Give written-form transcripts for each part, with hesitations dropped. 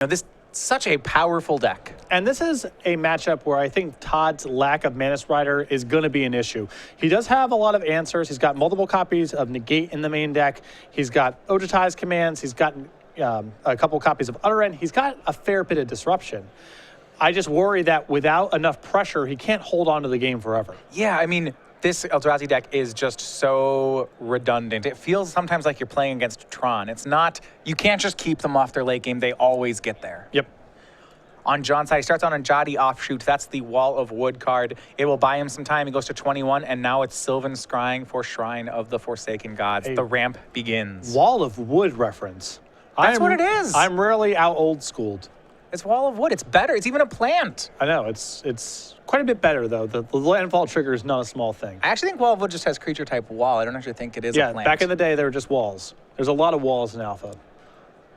Now, this such a powerful deck. And this is a matchup where I think Todd's lack of Manus Rider is going to be an issue. He does have a lot of answers. He's got multiple copies of Negate in the main deck. He's got Ojutai's commands. He's got a couple copies of Utter End. He's got a fair bit of disruption. I just worry that without enough pressure, he can't hold on to the game forever. Yeah, I mean, this Eldrazi deck is just so redundant. It feels sometimes like you're playing against Tron. It's not, you can't just keep them off their late game. They always get there. Yep. On John's side, he starts on a Jadi Offshoot. That's the Wall of Wood card. It will buy him some time. He goes to 21, and now it's Sylvan Scrying for Shrine of the Forsaken Gods. The ramp begins. Wall of Wood reference. That's what it is. I'm rarely out old schooled. It's Wall of Wood. It's better. It's even a plant. I know. It's quite a bit better, though. The landfall trigger is not a small thing. I actually think Wall of Wood just has creature type wall. I don't actually think it is a plant. Yeah, back in the day, they were just walls. There's a lot of walls in Alpha.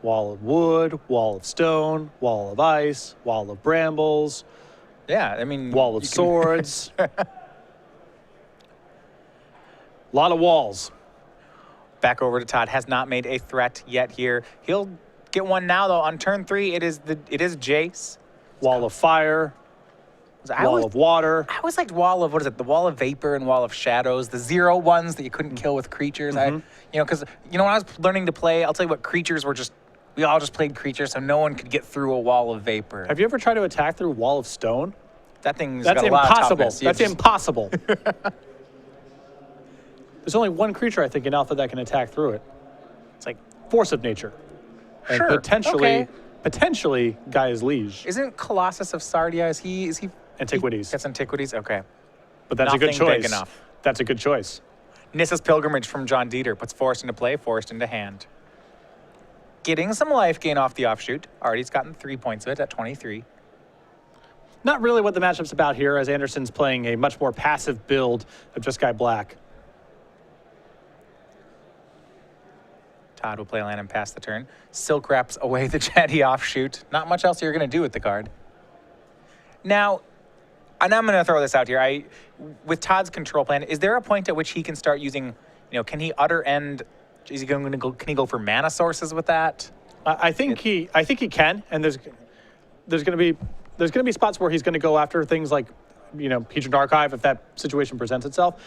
Wall of wood, wall of stone, wall of ice, wall of brambles. Yeah, I mean... Wall of swords. A lot of walls. Back over to Todd. Has not made a threat yet here. He'll get one now, though. On turn 3, it is Jace. Wall of fire. Wall of water. I always liked Wall of, what is it? The Wall of Vapor and Wall of Shadows. The 0 ones that you couldn't kill with creatures. Because, when I was learning to play, I'll tell you what, creatures were just... We all just played creatures, so no one could get through a Wall of Vapor. Have you ever tried to attack through a Wall of stone? That thing's That's got a lot of impossible. toughness. That's impossible. There's only one creature, I think, in Alpha that can attack through it. It's like Force of Nature. And sure. potentially Gaia's Liege. Isn't Colossus of Sardia, is he Antiquities. That's Antiquities? Okay. But that's a good choice. Big enough. That's a good choice. Nissa's Pilgrimage from John Dieter puts Forest into play, Forest into hand. Getting some life gain off the offshoot. Already's gotten 3 points of it at 23. Not really what the matchup's about here, as Anderson's playing a much more passive build of just Guy Black. Todd will play land and pass the turn. Silk wraps away the Jadi Offshoot. Not much else you're going to do with the card. Now, and I'm going to throw this out here. With Todd's control plan, is there a point at which he can start using, can he Utter End? Is he going to go? Can he go for mana sources with that? I think he can, and there's going to be spots where he's going to go after things like, Hedron Archive if that situation presents itself.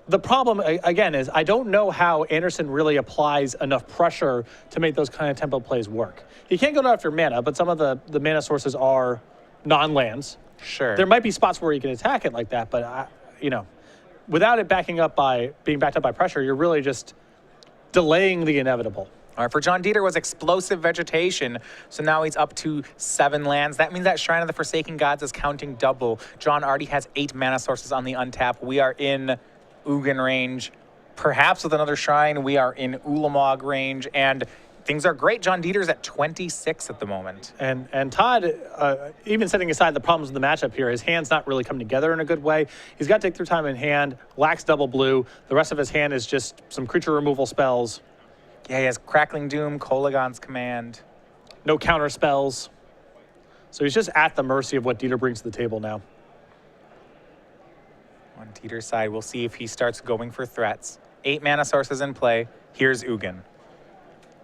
The problem again is I don't know how Anderson really applies enough pressure to make those kind of tempo plays work. He can't go after mana, but some of the mana sources are non-lands. Sure. There might be spots where he can attack it like that, but without it being backed up by pressure, you're really just delaying the inevitable. All right, for John Dieter was Explosive Vegetation, so now he's up to 7 lands. That means that Shrine of the Forsaken Gods is counting double. John already has 8 mana sources on the untap. We are in Ugin range, perhaps with another Shrine. We are in Ulamog range, and things are great. John Dieter's at 26 at the moment. And Todd, even setting aside the problems of the matchup here, his hand's not really coming together in a good way. He's got to take through time in hand, lacks double blue. The rest of his hand is just some creature removal spells. Yeah, he has Crackling Doom, Kolagon's Command. No counter spells. So he's just at the mercy of what Dieter brings to the table now. On Dieter's side, we'll see if he starts going for threats. 8 mana sources in play. Here's Ugin.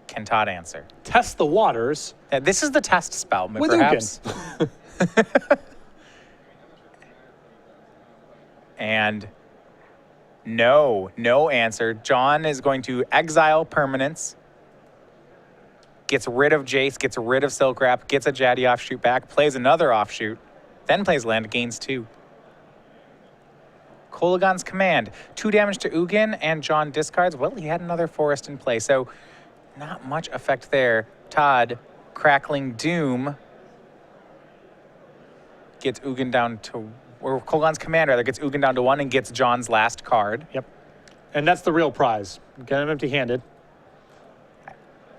Can Todd answer? Test the waters. Yeah, this is the test spell, with perhaps. Ugin. And no answer. John is going to exile permanents. Gets rid of Jace, gets rid of Silk Wrap, gets a Jadi Offshoot back, plays another Offshoot, then plays land, gains 2. Kolagon's Command. 2 damage to Ugin, and John discards. Well, he had another Forest in play, so not much effect there. Todd, Crackling Doom, gets Ugin down to, or Kolagon's Command rather, gets Ugin down to 1 and gets John's last card. Yep. And that's the real prize. Get him empty-handed.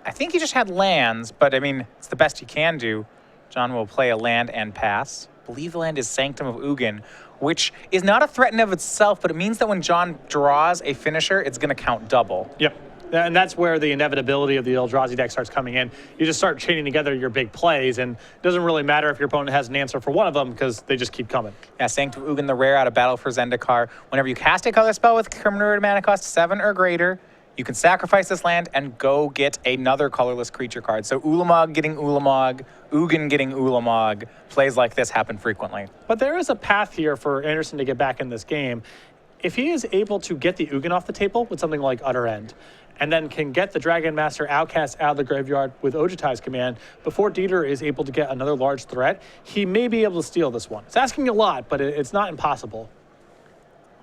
I think he just had lands, but I mean, it's the best he can do. John will play a land and pass. I believe the land is Sanctum of Ugin, which is not a threat in of itself, but it means that when John draws a finisher, it's going to count double. Yep. And that's where the inevitability of the Eldrazi deck starts coming in. You just start chaining together your big plays, and it doesn't really matter if your opponent has an answer for one of them because they just keep coming. Yeah, Sanctum of Ugin, the rare out of Battle for Zendikar. Whenever you cast a color spell with criminal mana cost 7 or greater, You can sacrifice this land and go get another colorless creature card. So Ulamog getting Ulamog, Ugin getting Ulamog. Plays like this happen frequently. But there is a path here for Anderson to get back in this game. If he is able to get the Ugin off the table with something like Utter End, and then can get the Dragon Master Outcast out of the graveyard with Ojutai's command before Dieter is able to get another large threat, he may be able to steal this one. It's asking a lot, but it's not impossible.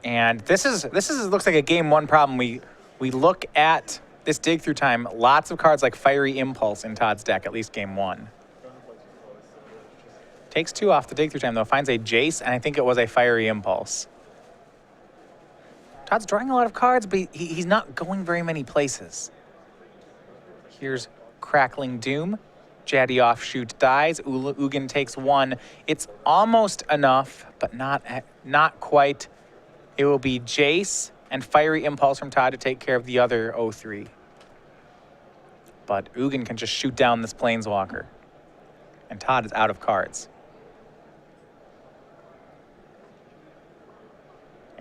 And this looks like a game one problem. We look at this dig through time, lots of cards like Fiery Impulse in Todd's deck, at least game one. Takes 2 off the dig through time though, finds a Jace, and I think it was a Fiery Impulse. Todd's drawing a lot of cards, but he's not going very many places. Here's Crackling Doom. Jaddy Offshoot dies. Ugin takes 1. It's almost enough, but not quite. It will be Jace and Fiery Impulse from Todd to take care of the other 0-3. But Ugin can just shoot down this Planeswalker. And Todd is out of cards.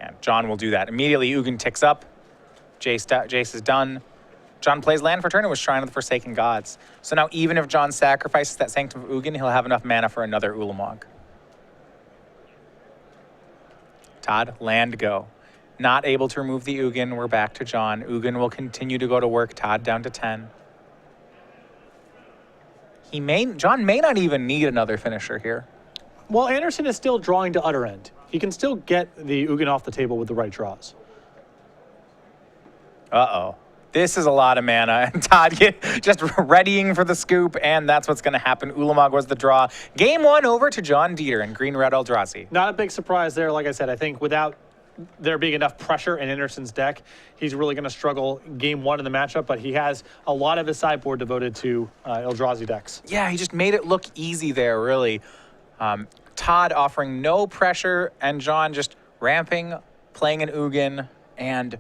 And John will do that. Immediately, Ugin ticks up. Jace is done. John plays land for turn and was Shrine of the Forsaken Gods. So now even if John sacrifices that Sanctum of Ugin, he'll have enough mana for another Ulamog. Todd, land go. Not able to remove the Ugin. We're back to John. Ugin will continue to go to work. Todd down to 10. John may not even need another finisher here. Well, Anderson is still drawing to Utter End. He can still get the Ugin off the table with the right draws. Uh-oh. This is a lot of mana. And Todd just readying for the scoop, and that's what's going to happen. Ulamog was the draw. Game 1 over to John Dieter and Green-Red Eldrazi. Not a big surprise there. Like I said, I think without there being enough pressure in Anderson's deck, he's really going to struggle game 1 in the matchup, but he has a lot of his sideboard devoted to Eldrazi decks. Yeah, he just made it look easy there, really. Todd offering no pressure, and John just ramping, playing an Ugin, and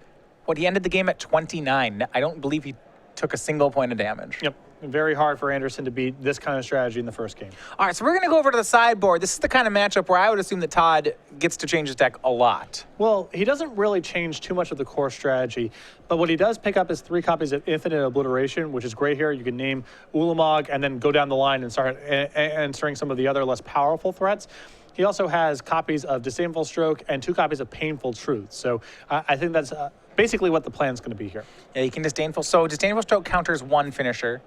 he ended the game at 29. I don't believe he took a single point of damage. Yep. Very hard for Anderson to beat this kind of strategy in the first game. All right, so we're going to go over to the sideboard. This is the kind of matchup where I would assume that Todd gets to change his deck a lot. Well, he doesn't really change too much of the core strategy, but what he does pick up is 3 copies of Infinite Obliteration, which is great here. You can name Ulamog and then go down the line and start answering some of the other less powerful threats. He also has copies of Disdainful Stroke and 2 copies of Painful Truth. So I think that's basically what the plan's going to be here. Yeah, you can Disdainful. So Disdainful Stroke counters 1 finisher.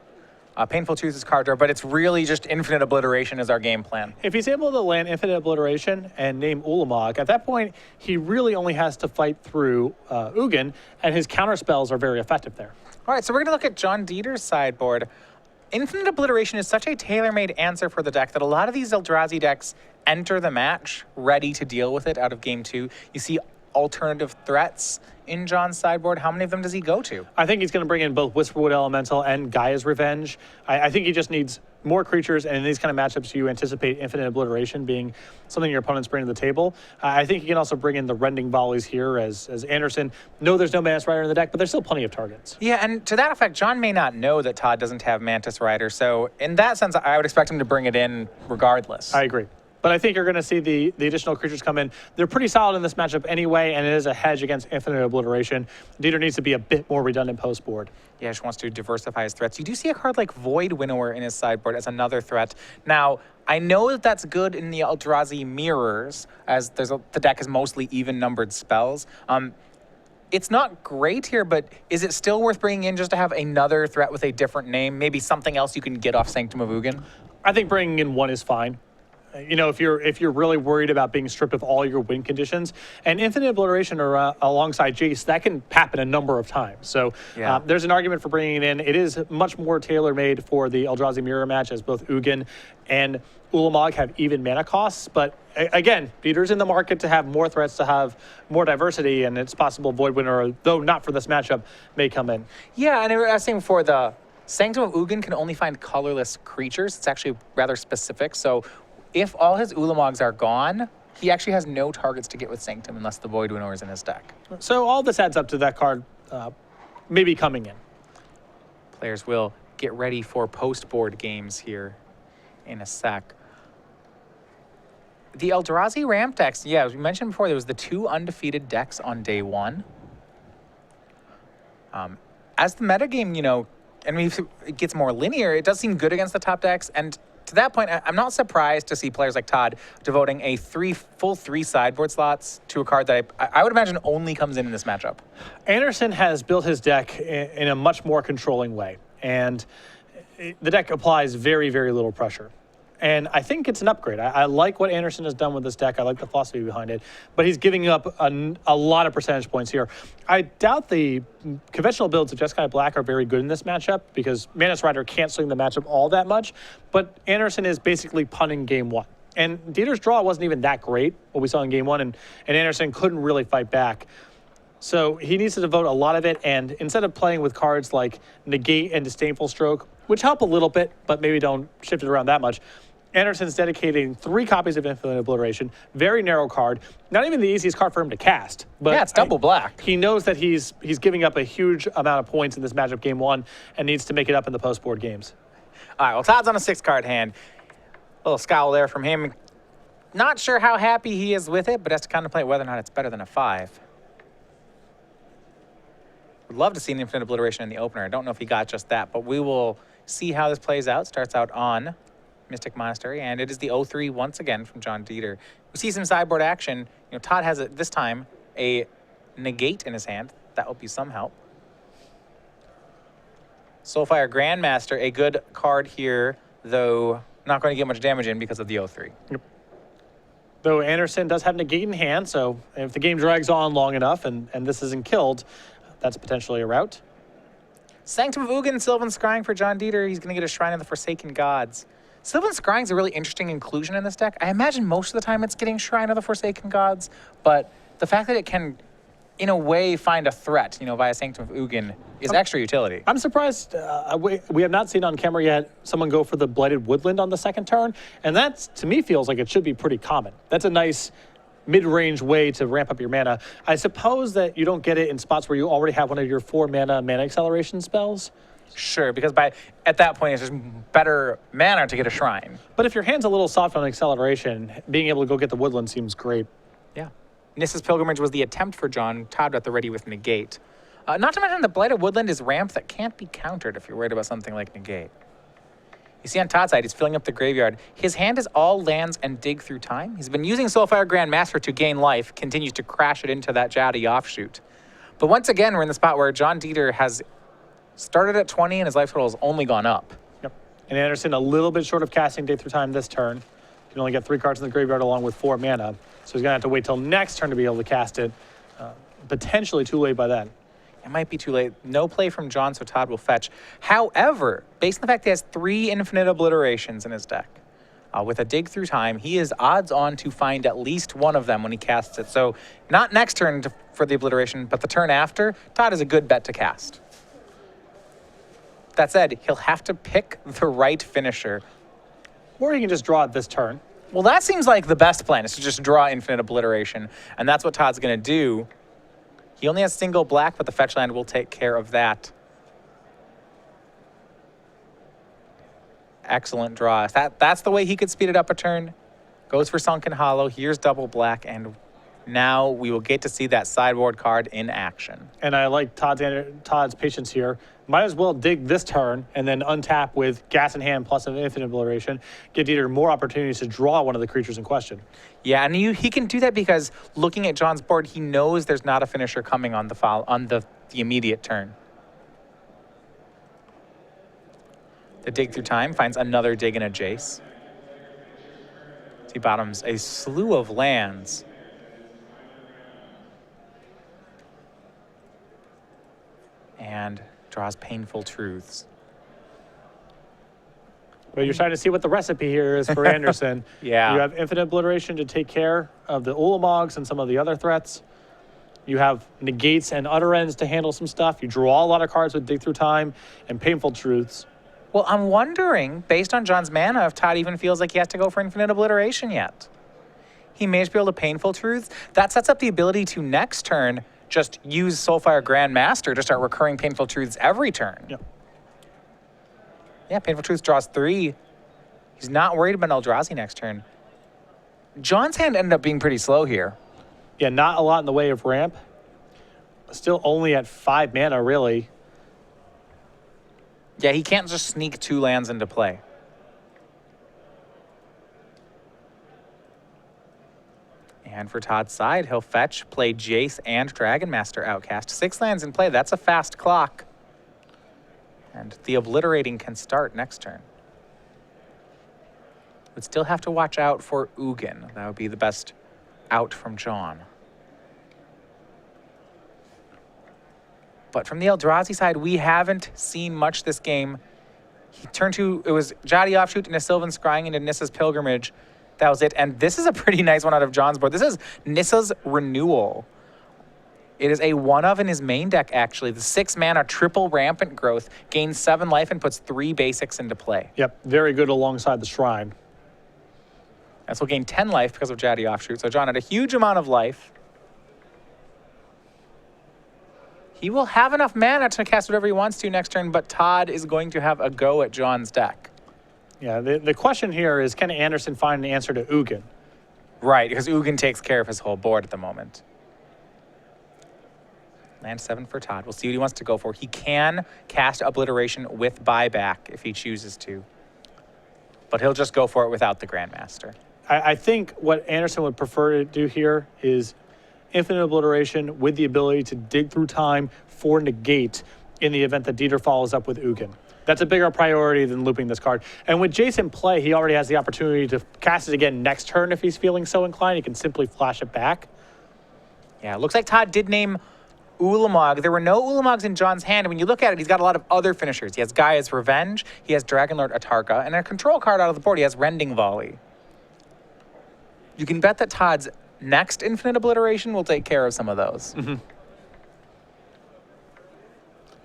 Painful Truth is card draw, but it's really just Infinite Obliteration is our game plan. If he's able to land Infinite Obliteration and name Ulamog, at that point, he really only has to fight through Ugin, and his counter spells are very effective there. All right, so we're going to look at John Dieter's sideboard. Infinite Obliteration is such a tailor-made answer for the deck that a lot of these Eldrazi decks enter the match ready to deal with it out of game 2. You see alternative threats in John's sideboard. How many of them does he go to? I think he's going to bring in both Whisperwood Elemental and Gaia's Revenge. I think he just needs more creatures, and in these kind of matchups, you anticipate Infinite Obliteration being something your opponents bring to the table. I think he can also bring in the Rending Volleys here as Anderson. No, there's no Mantis Rider in the deck, but there's still plenty of targets. Yeah, and to that effect, John may not know that Todd doesn't have Mantis Rider, so in that sense, I would expect him to bring it in regardless. I agree. But I think you're going to see the additional creatures come in. They're pretty solid in this matchup anyway, and it is a hedge against Infinite Obliteration. Dieter needs to be a bit more redundant post-board. Yeah, just wants to diversify his threats. You do see a card like Void Winnower in his sideboard as another threat. Now, I know that that's good in the Eldrazi mirrors, as the deck is mostly even-numbered spells. It's not great here, but is it still worth bringing in just to have another threat with a different name? Maybe something else you can get off Sanctum of Ugin? I think bringing in 1 is fine. You know, if you're really worried about being stripped of all your win conditions, and Infinite Obliteration or alongside Jace, that can happen a number of times. So yeah. There's an argument for bringing it in. It is much more tailor-made for the Eldrazi mirror match, as both Ugin and Ulamog have even mana costs. But again, Dieter's in the market to have more threats, to have more diversity, and it's possible Void Winnower, though not for this matchup, may come in. Yeah, and I was saying for the Sanctum of Ugin can only find colorless creatures. It's actually rather specific. So if all his Ulamogs are gone, he actually has no targets to get with Sanctum unless the Void Winnower is in his deck. So all this adds up to that card maybe coming in. Players will get ready for post-board games here in a sec. The Eldrazi ramp decks, yeah, as we mentioned before, there was the 2 undefeated decks on day 1. as the metagame, and it gets more linear, it does seem good against the top decks. And to that point, I'm not surprised to see players like Todd devoting a full three sideboard slots to a card that I would imagine only comes in this matchup. Anderson has built his deck in a much more controlling way, and the deck applies very, very little pressure. And I think it's an upgrade. I like what Anderson has done with this deck. I like the philosophy behind it. But he's giving up a lot of percentage points here. I doubt the conventional builds of Jeskai Black are very good in this matchup because Manus Rider can't swing the matchup all that much. But Anderson is basically punting game one. And Dieter's draw wasn't even that great, what we saw in game one, and Anderson couldn't really fight back. So he needs to devote a lot of it, and instead of playing with cards like Negate and Disdainful Stroke, which help a little bit, but maybe don't shift it around that much, Anderson's dedicating 3 copies of Infinite Obliteration. Very narrow card. Not even the easiest card for him to cast. But yeah, it's double black. He knows that he's giving up a huge amount of points in this matchup game one and needs to make it up in the post-board games. All right, well, Todd's on a 6-card hand. A little scowl there from him. Not sure how happy he is with it, but has to contemplate whether or not it's better than a 5. Would love to see an Infinite Obliteration in the opener. I don't know if he got just that, but we will see how this plays out. Starts out on Mystic Monastery, and it is the 0-3 once again from John Dieter. We see some sideboard action. Todd has this time a Negate in his hand. That will be some help. Soulfire Grandmaster, a good card here, though not going to get much damage in because of the 0-3. Yep. Though Anderson does have Negate in hand, so if the game drags on long enough and this isn't killed, that's potentially a route. Sanctum of Ugin, Sylvan Scrying for John Dieter. He's going to get a Shrine of the Forsaken Gods. Sylvan Scrying is a really interesting inclusion in this deck. I imagine most of the time it's getting Shrine of the Forsaken Gods, but the fact that it can, in a way, find a threat, via Sanctum of Ugin is extra utility. I'm surprised we have not seen on camera yet someone go for the Blighted Woodland on the second turn, and that, to me, feels like it should be pretty common. That's a nice mid-range way to ramp up your mana. I suppose that you don't get it in spots where you already have one of your 4 mana acceleration spells. Sure, because at that point, it's just better mana to get a Shrine. But if your hand's a little soft on acceleration, being able to go get the Woodland seems great. Yeah. Nissa's Pilgrimage was the attempt for John. Todd at the ready with Negate. Not to mention the Blighted Woodland is ramp that can't be countered if you're worried about something like Negate. You see on Todd's side, he's filling up the graveyard. His hand is all lands and dig through time. He's been using Soulfire Grandmaster to gain life, continues to crash it into that Jaddy offshoot. But once again, we're in the spot where John Dieter has started at 20 and his life total has only gone up. Yep. And Anderson a little bit short of casting Dig Through Time this turn. He can only get 3 cards in the graveyard along with 4 mana. So he's going to have to wait till next turn to be able to cast it. Potentially too late by then. It might be too late. No play from John, so Todd will fetch. However, based on the fact he has 3 Infinite Obliterations in his deck, with a Dig Through Time, he is odds on to find at least one of them when he casts it. So not next turn for the Obliteration, but the turn after, Todd is a good bet to cast. That said, he'll have to pick the right finisher. Or he can just draw it this turn. Well, that seems like the best plan, is to just draw Infinite Obliteration. And that's what Todd's going to do. He only has single black, but the fetch land will take care of that. Excellent draw. That's the way he could speed it up a turn. Goes for Sunken Hollow. Here's double black, and now we will get to see that sideboard card in action. And I like Todd's patience here. Might as well dig this turn and then untap with Gas in hand plus an Infinite Obliteration. Give Dieter more opportunities to draw one of the creatures in question. Yeah, and he can do that because looking at John's board, he knows there's not a finisher coming on the immediate turn. The Dig Through Time finds another dig and a Jace. He bottoms a slew of lands. And draws Painful Truths. But you're trying to see what the recipe here is for Anderson. Yeah. You have Infinite Obliteration to take care of the Ulamogs and some of the other threats. You have Negates and Utterends to handle some stuff. You draw a lot of cards with Dig Through Time and Painful Truths. Well, I'm wondering, based on John's mana, if Todd even feels like he has to go for Infinite Obliteration yet. He may just be able to Painful Truths. That sets up the ability to next turn just use Soulfire Grandmaster to start recurring Painful Truths every turn. Yep. Yeah, Painful Truths draws 3. He's not worried about Eldrazi next turn. John's hand ended up being pretty slow here. Yeah, not a lot in the way of ramp. Still only at 5 mana, really. Yeah, he can't just sneak 2 lands into play. And for Todd's side, he'll fetch, play Jace and Dragon Master Outcast. 6 lands in play. That's a fast clock. And the Obliterating can start next turn. Would still have to watch out for Ugin. That would be the best out from John. But from the Eldrazi side, we haven't seen much this game. He turned to, it was Jadi Offshoot and a Sylvan Scrying into Nissa's Pilgrimage. That was it. And this is a pretty nice one out of John's board. This is Nissa's Renewal. It is a 1-of in his main deck, actually. The 6 mana triple rampant growth, gains 7 life and puts 3 basics into play. Yep, very good alongside the Shrine. And so he'll gain 10 life because of Jadi Offshoot. So John had a huge amount of life. He will have enough mana to cast whatever he wants to next turn, but Todd is going to have a go at John's deck. Yeah, the question here is, can Anderson find an answer to Ugin? Right, because Ugin takes care of his whole board at the moment. Land 7 for Todd. We'll see what he wants to go for. He can cast Obliteration with buyback if he chooses to. But he'll just go for it without the Grandmaster. I think what Anderson would prefer to do here is Infinite Obliteration with the ability to dig through time for negate in the event that Dieter follows up with Ugin. That's a bigger priority than looping this card. And with Jason play, he already has the opportunity to cast it again next turn if he's feeling so inclined. He can simply flash it back. Yeah, it looks like Todd did name Ulamog. There were no Ulamogs in John's hand. When you look at it, he's got a lot of other finishers. He has Gaia's Revenge, he has Dragonlord Atarka, and a control card out of the board. He has Rending Volley. You can bet that Todd's next Infinite Obliteration will take care of some of those. Mm-hmm.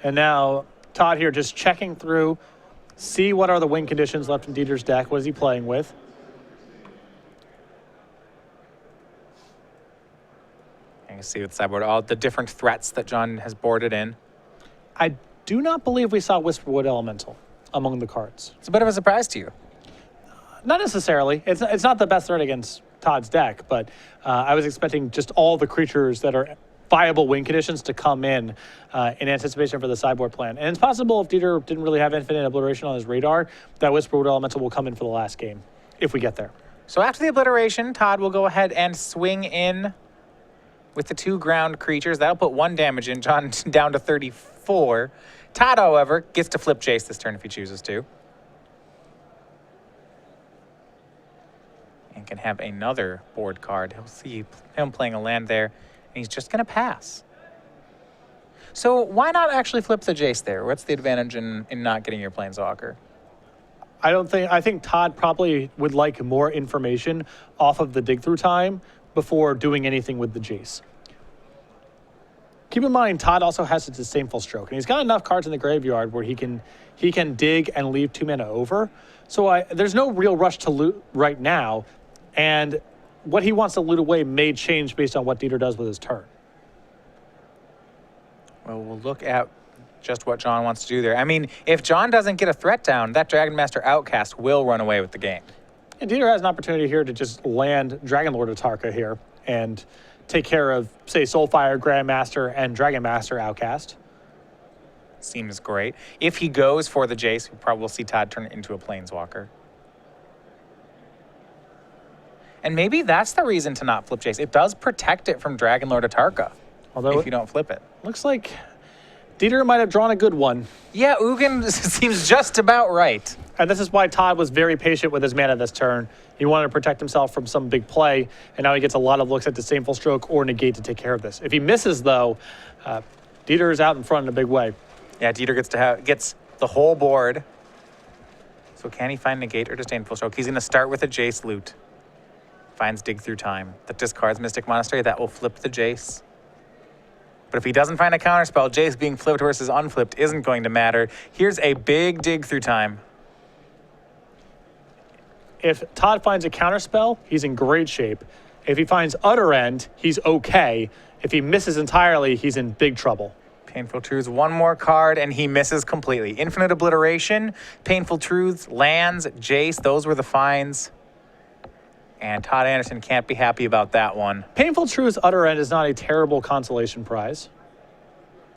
And now Todd here just checking through, see what are the win conditions left in Dieter's deck. What is he playing with? You can see with sideboard all the different threats that John has boarded in. I do not believe we saw Whisperwood Elemental among the cards. It's a bit of a surprise to you. Not necessarily. It's not the best threat against Todd's deck, but I was expecting just all the creatures that are viable win conditions to come in anticipation for the sideboard plan. And it's possible if Dieter didn't really have Infinite Obliteration on his radar, that Whisperwood Elemental will come in for the last game, if we get there. So after the Obliteration, Todd will go ahead and swing in with the 2 ground creatures. That'll put 1 damage in, John down to 34. Todd, however, gets to flip Jace this turn if he chooses to. And can have another board card. He'll see him playing a land there, and he's just going to pass. So why not actually flip the Jace there? What's the advantage in not getting your Planeswalker? I think Todd probably would like more information off of the dig through time before doing anything with the Jace. Keep in mind, Todd also has a Disdainful Stroke, and he's got enough cards in the graveyard where he can dig and leave 2 mana over. So there's no real rush to loot right now, and what he wants to loot away may change based on what Dieter does with his turn. Well, we'll look at just what John wants to do there. I mean, if John doesn't get a threat down, that Dragon Master Outcast will run away with the game. And Dieter has an opportunity here to just land Dragonlord Atarka here and take care of, say, Soulfire, Grandmaster, and Dragon Master Outcast. Seems great. If he goes for the Jace, we'll probably see Todd turn it into a Planeswalker. And maybe that's the reason to not flip Jace. It does protect it from Dragonlord Atarka, although if you don't flip it. Looks like Dieter might have drawn a good one. Yeah, Ugin seems just about right. And this is why Todd was very patient with his mana this turn. He wanted to protect himself from some big play, and now he gets a lot of looks at Disdainful Stroke or Negate to take care of this. If he misses, though, Dieter is out in front in a big way. Yeah, Dieter gets the whole board. So can he find Negate or Disdainful Stroke? He's going to start with a Jace loot. Finds Dig Through Time. That discards Mystic Monastery. That will flip the Jace. But if he doesn't find a counterspell, Jace being flipped versus unflipped isn't going to matter. Here's a big Dig Through Time. If Todd finds a counterspell, he's in great shape. If he finds Utter End, he's okay. If he misses entirely, he's in big trouble. Painful Truths, 1 more card, and he misses completely. Infinite Obliteration, Painful Truths, lands, Jace, those were the finds. And Todd Anderson can't be happy about that one. Painful Truth's Utter End is not a terrible consolation prize.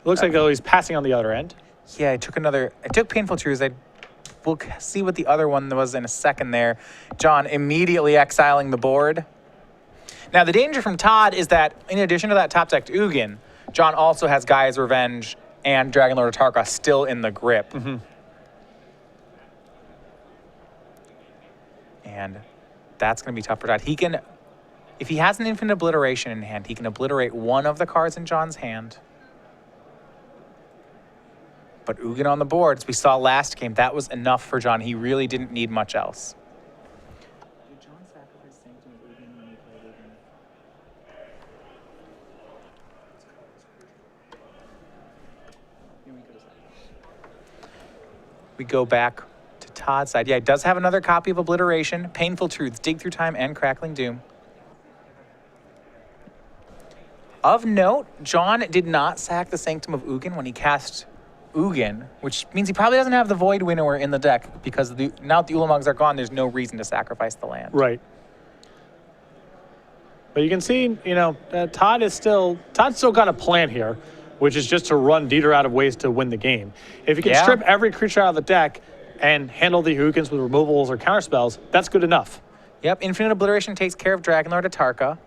It looks like, though, he's passing on the Utter End. Yeah, I took Painful Truths. We'll see what the other one was in a second there. John immediately exiling the board. Now, the danger from Todd is that in addition to that top-decked Ugin, John also has Gaia's Revenge and Dragon Lord Atarka still in the grip. And that's going to be tough for Todd. He can, if he has an Infinite Obliteration in hand, he can obliterate one of the cards in John's hand. But Ugin on the board, as we saw last game, that was enough for John. He really didn't need much else. Did John sacrifice Sanctum of Ugin when he played Ugin? We go back to Todd's side. Yeah, he does have another copy of Obliteration, Painful Truths, Dig Through Time, and Crackling Doom. Of note, John did not sack the Sanctum of Ugin when he cast Ugin, which means he probably doesn't have the Void Winnower in the deck because now that the Ulamugs are gone, there's no reason to sacrifice the land. Right. But you can see, Todd's still got a plan here, which is just to run Dieter out of ways to win the game. If you can strip every creature out of the deck and handle the Ugins with removals or counterspells, that's good enough. Yep, Infinite Obliteration takes care of Dragon Lord Atarka.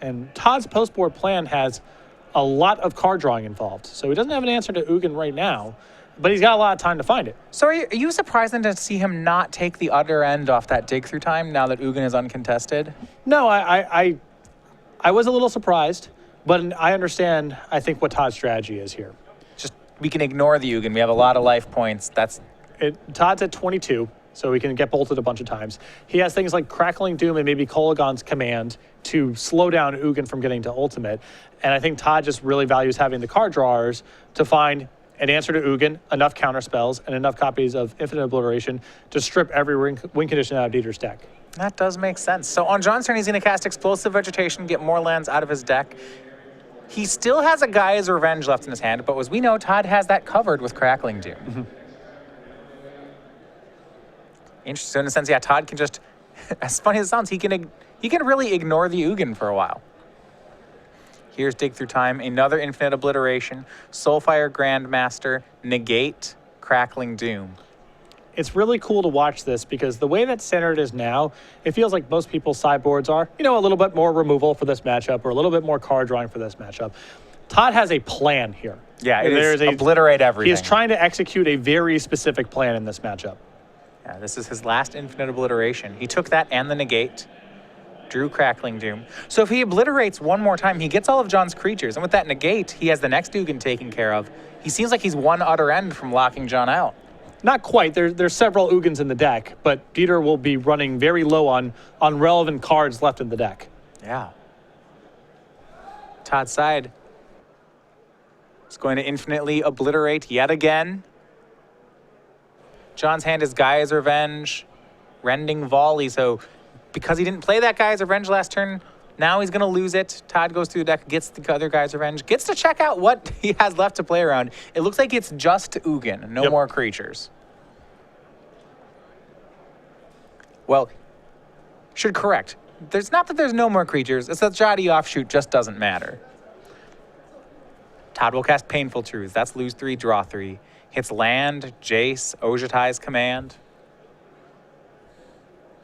And Todd's post-board plan has a lot of card drawing involved. So he doesn't have an answer to Ugin right now, but he's got a lot of time to find it. So are you surprised then to see him not take the other end off that Dig Through Time now that Ugin is uncontested? No, I was a little surprised, but I understand, I think, what Todd's strategy is here. Just, we can ignore the Ugin. We have a lot of life points. Todd's at 22, so he can get bolted a bunch of times. He has things like Crackling Doom and maybe Kolagon's Command to slow down Ugin from getting to ultimate. And I think Todd just really values having the card drawers to find an answer to Ugin, enough counterspells, and enough copies of Infinite Obliteration to strip every win condition out of Dieter's deck. That does make sense. So on John's turn, he's going to cast Explosive Vegetation, get more lands out of his deck. He still has a Gaia's Revenge left in his hand, but as we know, Todd has that covered with Crackling Doom. Interesting. So in a sense, yeah, Todd can just, as funny as it sounds, he can really ignore the Ugin for a while. Here's Dig Through Time, another Infinite Obliteration, Soulfire Grandmaster, negate Crackling Doom. It's really cool to watch this because the way that Standard is now, it feels like most people's sideboards are, a little bit more removal for this matchup or a little bit more card drawing for this matchup. Todd has a plan here. Yeah, it is obliterate everything. He is trying to execute a very specific plan in this matchup. Yeah, this is his last Infinite Obliteration. He took that and the negate. Drew Crackling Doom. So if he obliterates one more time, he gets all of John's creatures. And with that negate, he has the next Ugin taken care of. He seems like he's one utter end from locking John out. Not quite. There's several Ugins in the deck, but Dieter will be running very low on relevant cards left in the deck. Yeah. Todd's side is going to infinitely obliterate yet again. John's hand is Gaia's Revenge, Rending Volley, so because he didn't play that Gaia's Revenge last turn, now he's going to lose it. Todd goes through the deck, gets the other Gaia's Revenge, gets to check out what he has left to play around. It looks like it's just Ugin, no more creatures. Well, should correct. There's not that there's no more creatures, it's that Jati Offshoot just doesn't matter. Todd will cast Painful Truths. That's lose 3, draw 3. Hits land, Jace, Ojutai's Command.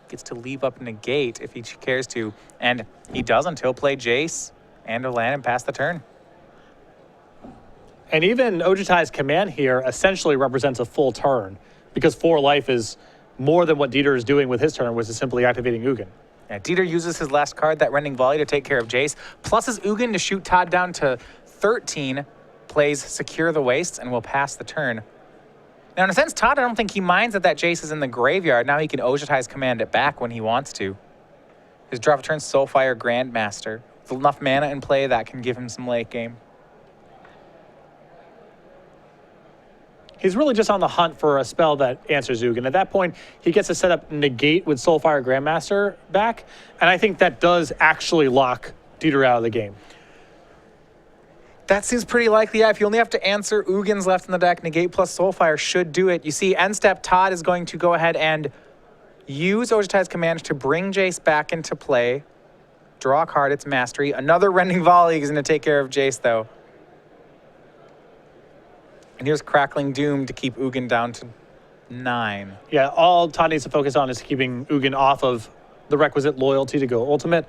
Gets to leave up negate if he cares to, and he doesn't. He'll play Jace and a land and pass the turn. And even Ojutai's Command here essentially represents a full turn because 4 life is more than what Dieter is doing with his turn, which is simply activating Ugin. Yeah, Dieter uses his last card, that Rending Volley, to take care of Jace, plus his Ugin to shoot Todd down to 13, plays Secure the Wastes, and will pass the turn. Now, in a sense, Todd, I don't think he minds that Jace is in the graveyard. Now he can Ojutai's Command it back when he wants to. His draw of turn, Soulfire Grandmaster. With enough mana in play, that can give him some late game. He's really just on the hunt for a spell that answers Ugin. At that point, he gets to set up negate with Soulfire Grandmaster back, and I think that does actually lock Dieter out of the game. That seems pretty likely. Yeah, if you only have to answer Ugins left in the deck, negate plus Soulfire should do it. You see, end step, Todd is going to go ahead and use Ojutai's Command to bring Jace back into play. Draw a card, it's Mastery. Another Rending Volley is going to take care of Jace, though. And here's Crackling Doom to keep Ugin down to 9. Yeah, all Todd needs to focus on is keeping Ugin off of the requisite loyalty to go ultimate.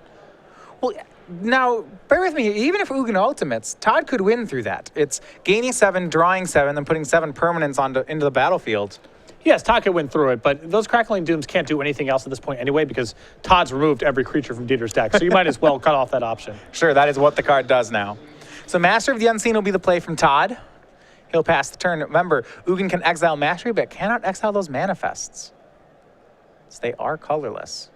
Well, now, bear with me. Even if Ugin ultimates, Todd could win through that. It's gaining 7, drawing 7, then putting 7 permanents into the battlefield. Yes, Todd could win through it, but those Crackling Dooms can't do anything else at this point anyway because Todd's removed every creature from Dieter's deck, so you might as well cut off that option. Sure, that is what the card does now. So Master of the Unseen will be the play from Todd. He'll pass the turn. Remember, Ugin can exile Mastery, but cannot exile those manifests. So they are colorless.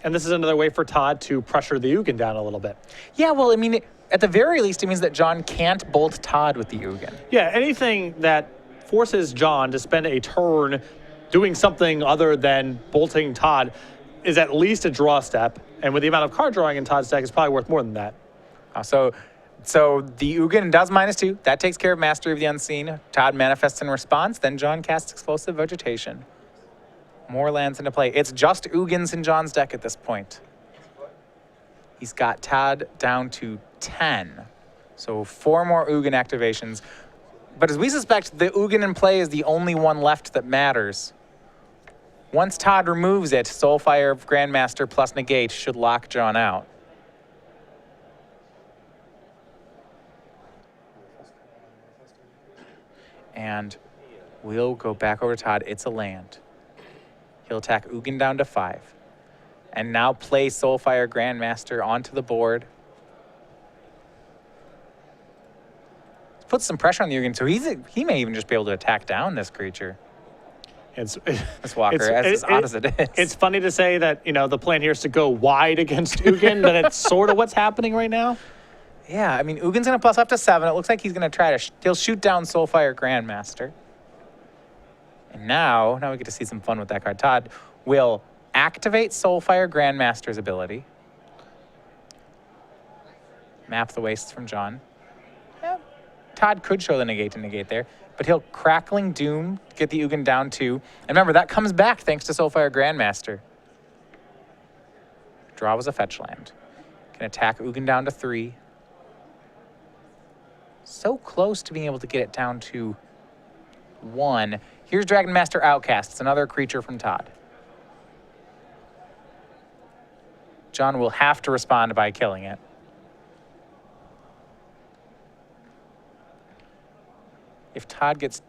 And this is another way for Todd to pressure the Ugin down a little bit. Yeah, well, I mean, at the very least, it means that John can't bolt Todd with the Ugin. Yeah, anything that forces John to spend a turn doing something other than bolting Todd is at least a draw step. And with the amount of card drawing in Todd's deck, it's probably worth more than that. So the Ugin does -2. That takes care of Mastery of the Unseen. Todd manifests in response. Then John casts Explosive Vegetation. More lands into play. It's just Ugins in John's deck at this point. He's got Todd down to 10. So 4 more Ugin activations. But as we suspect, the Ugin in play is the only one left that matters. Once Todd removes it, Soulfire Grandmaster plus Negate should lock John out. And we'll go back over to Todd. It's a land. He'll attack Ugin down to 5. And now play Soulfire Grandmaster onto the board. Put some pressure on the Ugin, so he may even just be able to attack down this creature. This Walker, as odd as it is. It's funny to say that, you know, the plan here is to go wide against Ugin, but it's sort of what's happening right now. Yeah, I mean, Ugin's going to plus up to 7. It looks like he's going to try to... he'll shoot down Soulfire Grandmaster. And now we get to see some fun with that card. Todd will activate Soulfire Grandmaster's ability. Map the wastes from John. Yeah, Todd could show the negate to negate there, but he'll Crackling Doom to get the Ugin down 2. And remember, that comes back thanks to Soulfire Grandmaster. Draw was a fetch land. Can attack Ugin down to 3. So close to being able to get it down to 1. Here's Dragon Master Outcast. It's another creature from Todd. John will have to respond by killing it. If Todd gets...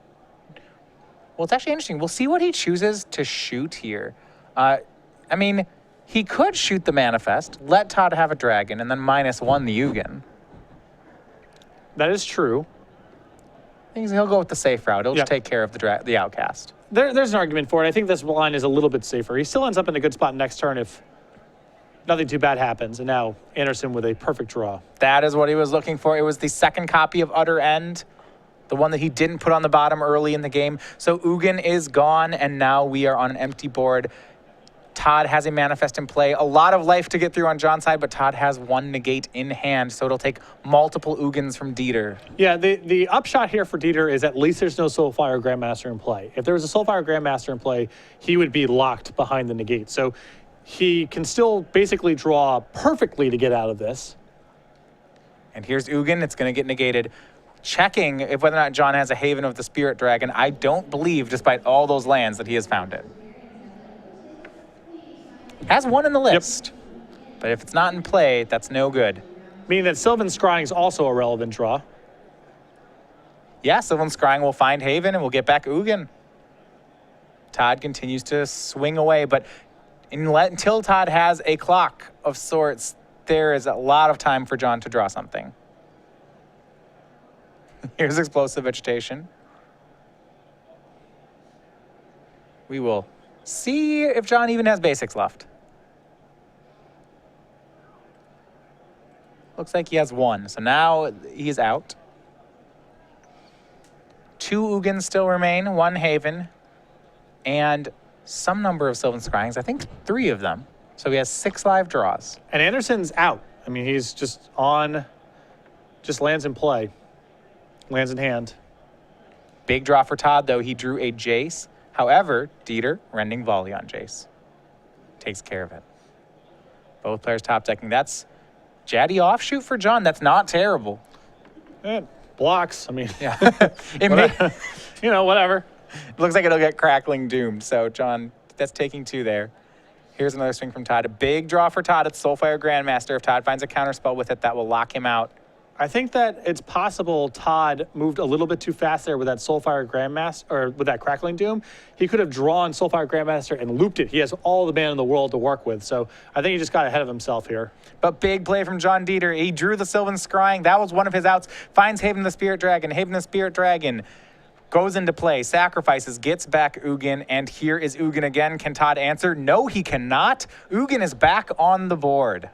well, it's actually interesting. We'll see what he chooses to shoot here. I mean, he could shoot the Manifest, let Todd have a dragon, and then -1 the Ugin. That is true. He'll go with the safe route. He'll just take care of the Outcast. There's an argument for it. I think this line is a little bit safer. He still ends up in a good spot next turn if nothing too bad happens. And now Anderson with a perfect draw. That is what he was looking for. It was the second copy of Utter End, the one that he didn't put on the bottom early in the game. So Ugin is gone, and now we are on an empty board. Todd has a Manifest in play. A lot of life to get through on John's side, but Todd has 1 negate in hand, so it'll take multiple Ugins from Dieter. Yeah, the upshot here for Dieter is at least there's no Soulfire Grandmaster in play. If there was a Soulfire Grandmaster in play, he would be locked behind the negate. So he can still basically draw perfectly to get out of this. And here's Ugin. It's going to get negated. Checking if whether or not John has a Haven of the Spirit Dragon. I don't believe, despite all those lands, that he has found it. Has 1 in the list. Yep. But if it's not in play, that's no good. Meaning that Sylvan Scrying is also a relevant draw. Yeah, Sylvan Scrying will find Haven and we'll get back Ugin. Todd continues to swing away, but until Todd has a clock of sorts, there is a lot of time for John to draw something. Here's Explosive Vegetation. We will see if John even has basics left. Looks like he has 1, so now he's out. 2 Ugins still remain, 1 Haven, and some number of Sylvan Scryings, I think 3 of them. So he has 6 live draws. And Anderson's out. I mean, he's just on, just lands in play, lands in hand. Big draw for Todd, though. He drew a Jace. However, Dieter, Rending Volley on Jace. Takes care of it. Both players top decking. That's Jaddy offshoot for John. That's not terrible. blocks. I mean, Yeah. It may, whatever. looks like it'll get Crackling Doomed. So, John, that's taking 2 there. Here's another swing from Todd. A big draw for Todd. It's Soulfire Grandmaster. If Todd finds a counterspell with it, that will lock him out. I think that it's possible Todd moved a little bit too fast there with that Soulfire Grandmaster, or with that Crackling Doom. He could have drawn Soulfire Grandmaster and looped it. He has all the mana in the world to work with. So I think he just got ahead of himself here. But big play from John Dieter. He drew the Sylvan Scrying. That was one of his outs. Finds Haven the Spirit Dragon. Haven the Spirit Dragon goes into play, sacrifices, gets back Ugin, and here is Ugin again. Can Todd answer? No, he cannot. Ugin is back on the board.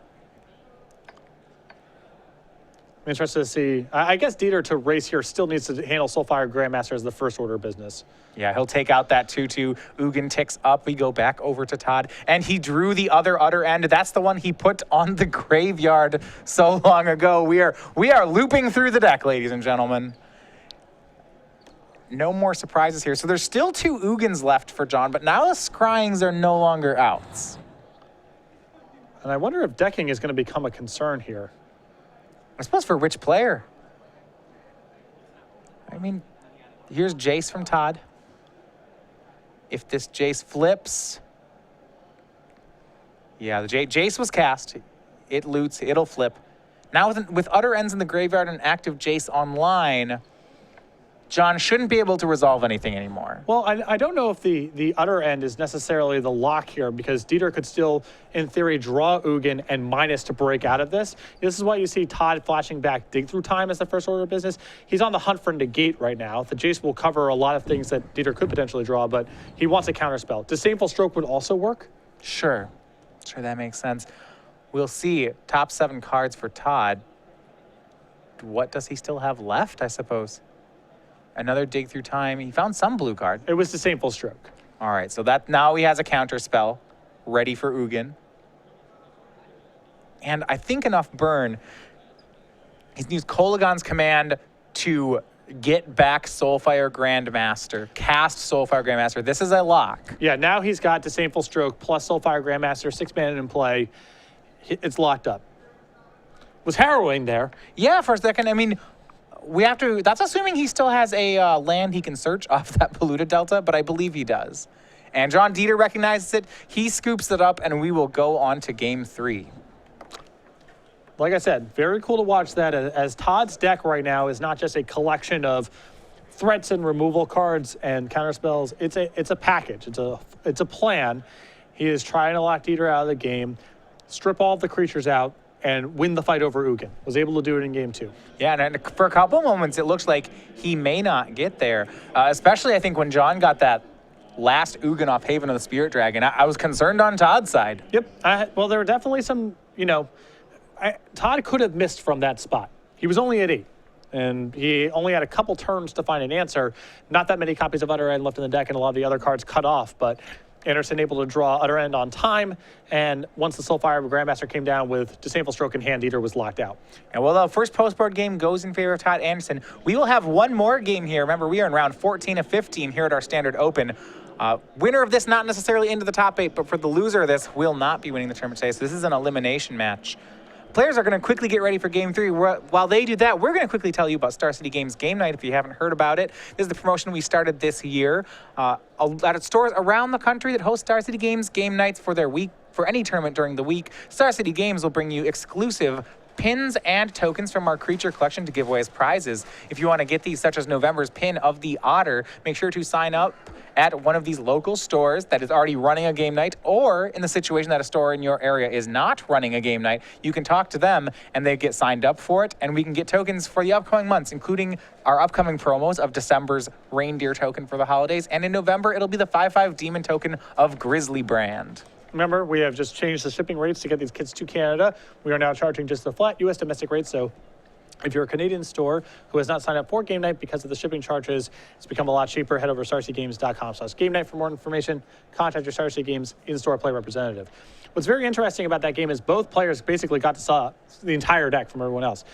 I'm interested to see. I guess Dieter to race here still needs to handle Soulfire Grandmaster as the first order of business. Yeah, he'll take out that 2-2. Ugin ticks up. We go back over to Todd, and he drew the other end. That's the one he put on the graveyard so long ago. We are looping through the deck, ladies and gentlemen. No more surprises here. So there's still 2 Ugins left for John, but now the Scryings are no longer outs. And I wonder if decking is going to become a concern here. I suppose for which player? I mean, here's Jace from Todd. If this Jace flips, yeah, the Jace was cast. It loots, it'll flip. Now with Utter Ends in the graveyard and active Jace online, John shouldn't be able to resolve anything anymore. Well, I don't know if the Utter End is necessarily the lock here, because Dieter could still, in theory, draw Ugin and minus to break out of this. This is why you see Todd flashing back Dig Through Time as the first order of business. He's on the hunt for negate right now. The Jace will cover a lot of things that Dieter could potentially draw, but he wants a counterspell. Disdainful Stroke would also work. Sure, that makes sense. We'll see. Top 7 cards for Todd. What does he still have left, I suppose? Another Dig Through Time. He found some blue card. It was Disdainful Stroke. All right, so that now he has a counter spell ready for Ugin. And I think enough burn. He's used Kolagon's command to get back Soulfire Grandmaster, cast Soulfire Grandmaster. This is a lock. Yeah, now he's got Disdainful Stroke plus Soulfire Grandmaster, 6 mana in play. It's locked up. Was harrowing there. Yeah, for a second. I mean, we have to, that's assuming he still has a land he can search off that polluted delta, but I believe he does. And John Dieter recognizes it. He scoops it up, and we will go on to game 3. Like I said, very cool to watch that, as Todd's deck right now is not just a collection of threats and removal cards and counterspells. It's a package. It's a plan. He is trying to lock Dieter out of the game, strip all of the creatures out, and win the fight over Ugin. Was able to do it in game 2. Yeah, and for a couple moments, it looks like he may not get there. Especially, I think, when John got that last Ugin off Haven of the Spirit Dragon. I was concerned on Todd's side. Yep. Well, there were definitely some, Todd could have missed from that spot. He was only at 8, and he only had a couple turns to find an answer. Not that many copies of Utter End left in the deck, and a lot of the other cards cut off, but Anderson able to draw Utter End on time, and once the Soulfire Grandmaster came down with Disdainful Stroke in hand, Dieter was locked out. And well, the first postboard game goes in favor of Todd Anderson. We will have one more game here. Remember, we are in round 14 of 15 here at our Standard Open. Winner of this, not necessarily into the top 8, but for the loser of this, will not be winning the tournament today. So this is an elimination match. Players are going to quickly get ready for Game 3. While they do that, we're going to quickly tell you about Star City Games Game Night if you haven't heard about it. This is the promotion we started this year at stores around the country that host Star City Games Game Nights for their week. For any tournament during the week, Star City Games will bring you exclusive pins and tokens from our creature collection to give away as prizes. If you want to get these, such as November's pin of the Otter, make sure to sign up at one of these local stores that is already running a game night, or in the situation that a store in your area is not running a game night, you can talk to them and they get signed up for it, and we can get tokens for the upcoming months, including our upcoming promos of December's Reindeer token for the holidays, and in November, it'll be the 5/5 Demon token of Grizzly brand. Remember, we have just changed the shipping rates to get these kits to Canada. We are now charging just the flat U.S. domestic rates, so if you're a Canadian store who has not signed up for Game Night because of the shipping charges, it's become a lot cheaper. Head over to starcitygames.com/Game Night for more information. Contact your Star City Games in-store play representative. What's very interesting about that game is both players basically got to saw the entire deck from everyone else.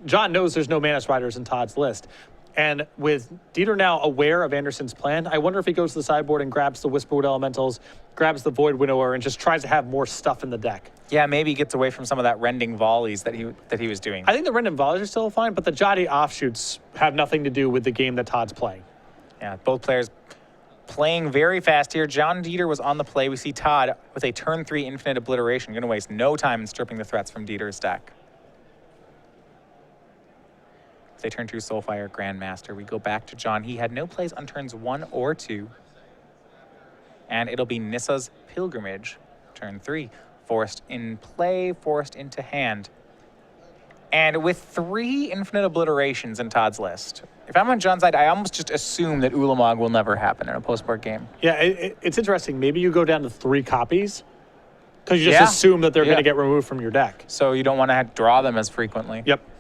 John knows there's no Manus Riders in Todd's list. And with Dieter now aware of Anderson's plan, I wonder if he goes to the sideboard and grabs the Whisperwood Elementals, grabs the Void Winnower, and just tries to have more stuff in the deck. Yeah, maybe he gets away from some of that rending volleys that he was doing. I think the Rendon Volleys are still fine, but the Jotty offshoots have nothing to do with the game that Todd's playing. Yeah, both players playing very fast here. John Dieter was on the play. We see Todd with a turn 3 Infinite Obliteration. Going to waste no time in stripping the threats from Dieter's deck. They turn 2 Soulfire Grandmaster. We go back to John. He had no plays on turns 1 or 2. And it'll be Nissa's Pilgrimage, turn 3. Forced in play, forced into hand. And with 3 Infinite Obliterations in Todd's list, if I'm on John's side, I almost just assume that Ulamog will never happen in a post-board game. Yeah, it's interesting. Maybe you go down to 3 copies because you just assume that they're going to get removed from your deck. So you don't want to draw them as frequently. Yep.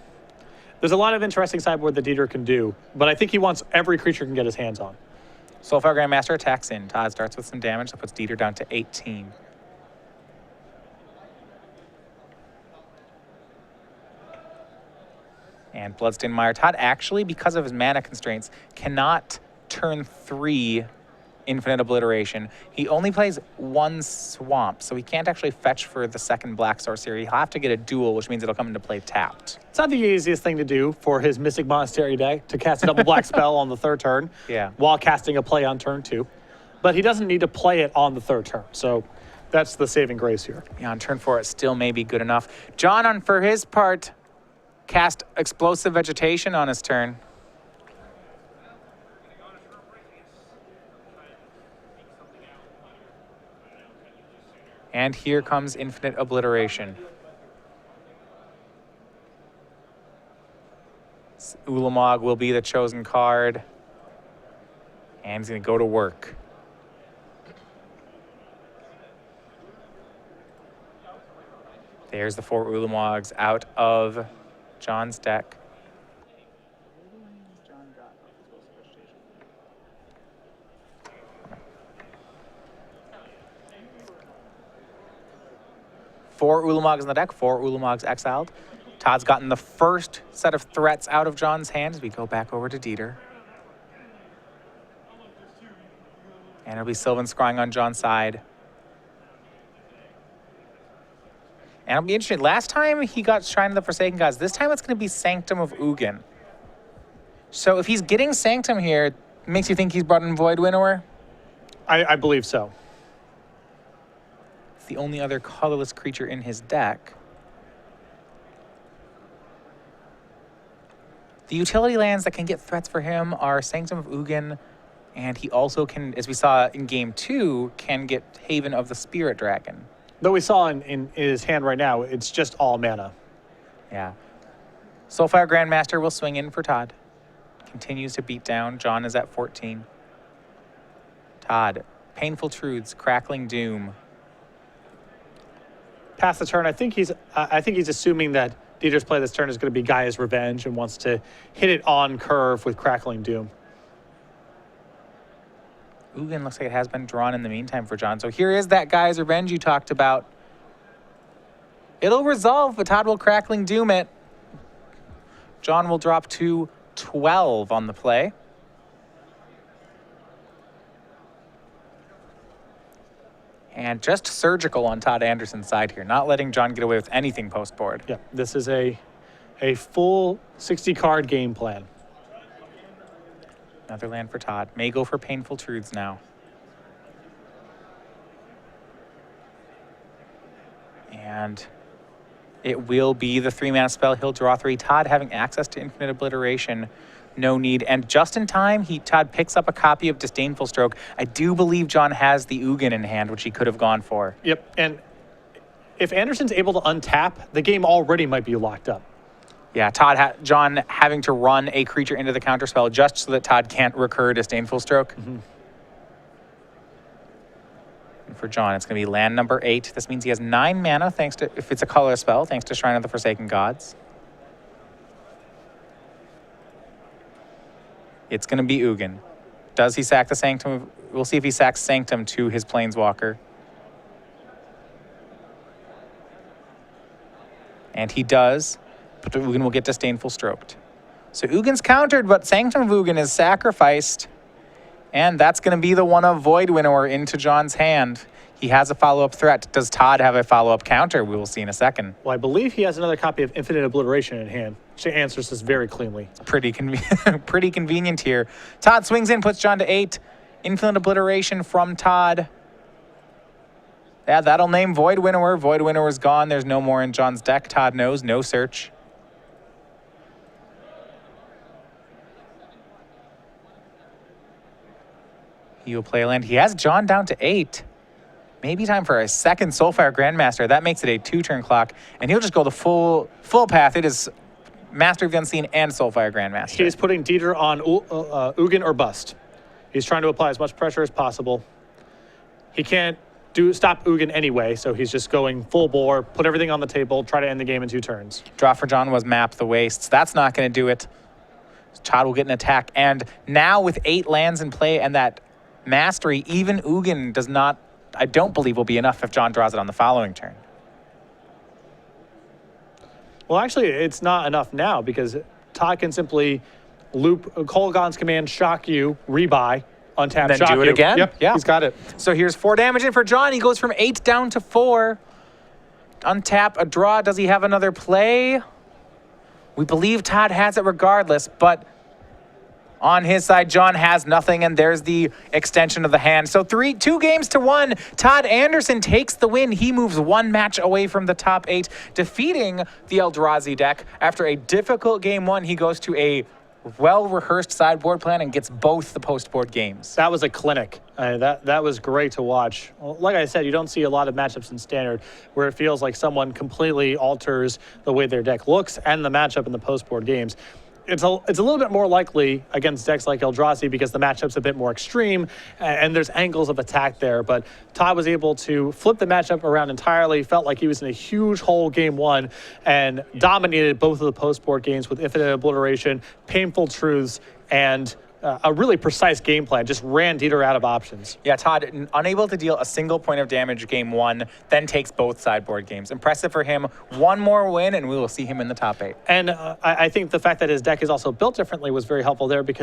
There's a lot of interesting sideboard that Dieter can do, but I think he wants every creature can get his hands on. Soulfire Grandmaster attacks in. Todd starts with some damage. That puts Dieter down to 18. And Bloodstained Mire. Todd actually, because of his mana constraints, cannot turn 3 Infinite Obliteration. He only plays 1 Swamp, so he can't actually fetch for the second Black Sorcery. He'll have to get a duel, which means it'll come into play tapped. It's not the easiest thing to do for his Mystic Monastery deck to cast a double black spell on the 3rd turn while casting a play on turn 2. But he doesn't need to play it on the 3rd turn, so that's the saving grace here. Yeah, on turn 4, it still may be good enough. John, for his part, cast Explosive Vegetation on his turn. And here comes Infinite Obliteration. Ulamog will be the chosen card. And he's going to go to work. There's the 4 Ulamogs out of John's deck. Four Ulamogs in the deck, 4 Ulamogs exiled. Todd's gotten the first set of threats out of John's hand as we go back over to Dieter. And it'll be Sylvan Scrying on John's side. And it'll be interesting. Last time he got Shrine of the Forsaken Gods. This time it's going to be Sanctum of Ugin. So if he's getting Sanctum here, it makes you think he's brought in Void Winnower? I believe so. It's the only other colorless creature in his deck. The utility lands that can get threats for him are Sanctum of Ugin, and he also can, as we saw in Game 2, can get Haven of the Spirit Dragon. Though we saw in his hand right now, it's just all mana. Yeah. Soulfire Grandmaster will swing in for Todd. Continues to beat down. John is at 14. Todd, Painful Truths, Crackling Doom. Past the turn, I think he's assuming that Dieter's play this turn is going to be Gaia's Revenge and wants to hit it on curve with Crackling Doom. Ugin looks like it has been drawn in the meantime for John. So here is that Gaia's Revenge you talked about. It'll resolve, but Todd will Crackling Doom it. John will drop to 12 on the play. And just surgical on Todd Anderson's side here, not letting John get away with anything post-board. Yeah, this is a full 60-card game plan. Another land for Todd. May go for Painful Truths now. And it will be the 3-mana spell. He'll draw 3. Todd having access to Infinite Obliteration. No need. And just in time, Todd picks up a copy of Disdainful Stroke. I do believe John has the Ugin in hand, which he could have gone for. Yep, and if Anderson's able to untap, the game already might be locked up. Yeah, John having to run a creature into the counterspell just so that Todd can't recur Disdainful Stroke. Mm-hmm. And for John, it's going to be land number 8. This means he has 9 mana, thanks to, if it's a color spell, thanks to Shrine of the Forsaken Gods. It's going to be Ugin. Does he sack the Sanctum? We'll see if he sacks Sanctum to his Planeswalker. And he does, but Ugin will get Disdainful Stroked. So Ugin's countered, but Sanctum of Ugin is sacrificed. And that's going to be the one of Void Winnower into John's hand. He has a follow-up threat. Does Todd have a follow-up counter? We will see in a second. Well, I believe he has another copy of Infinite Obliteration in hand. She answers this very cleanly. Pretty convenient here. Todd swings in, puts John to 8. Infinite Obliteration from Todd. Yeah, that'll name Void Winnower. Void Winnower's gone. There's no more in John's deck. Todd knows. No search. He will play a land. He has John down to 8. Maybe time for a second Soulfire Grandmaster. That makes it a 2-turn clock, and he'll just go the full path. It is Master of the Unseen and Soulfire Grandmaster. He's putting Dieter on Ugin or bust. He's trying to apply as much pressure as possible. He can't stop Ugin anyway, so he's just going full bore, put everything on the table, try to end the game in 2 turns. Draw for John was Map the Wastes. That's not going to do it. Todd will get an attack, and now with 8 lands in play and that Mastery, even Ugin does not, I don't believe, will be enough if John draws it on the following turn. Well, actually, it's not enough now because Todd can simply loop Kolaghan's command, shock you, rebuy, untap, Then shock do it you. again? Yep, Yeah. he's got it. So here's 4 damage in for John. He goes from 8 down to 4. Untap, a draw. Does he have another play? We believe Todd has it regardless, but on his side, John has nothing, and there's the extension of the hand. So 2 games to 1. Todd Anderson takes the win. He moves 1 match away from the top 8, defeating the Eldrazi deck. After a difficult game 1, he goes to a well-rehearsed sideboard plan and gets both the post-board games. That was a clinic. That was great to watch. Well, like I said, you don't see a lot of matchups in Standard where it feels like someone completely alters the way their deck looks and the matchup in the post-board games. It's a little bit more likely against decks like Eldrazi because the matchup's a bit more extreme and there's angles of attack there. But Todd was able to flip the matchup around entirely, felt like he was in a huge hole game 1 and dominated both of the post-board games with Infinite Obliteration, Painful Truths, and a really precise game plan. Just ran Dieter out of options. Yeah, Todd, unable to deal a single point of damage game 1, then takes both sideboard games. Impressive for him. 1 more win, and we will see him in the top 8. And I think the fact that his deck is also built differently was very helpful there because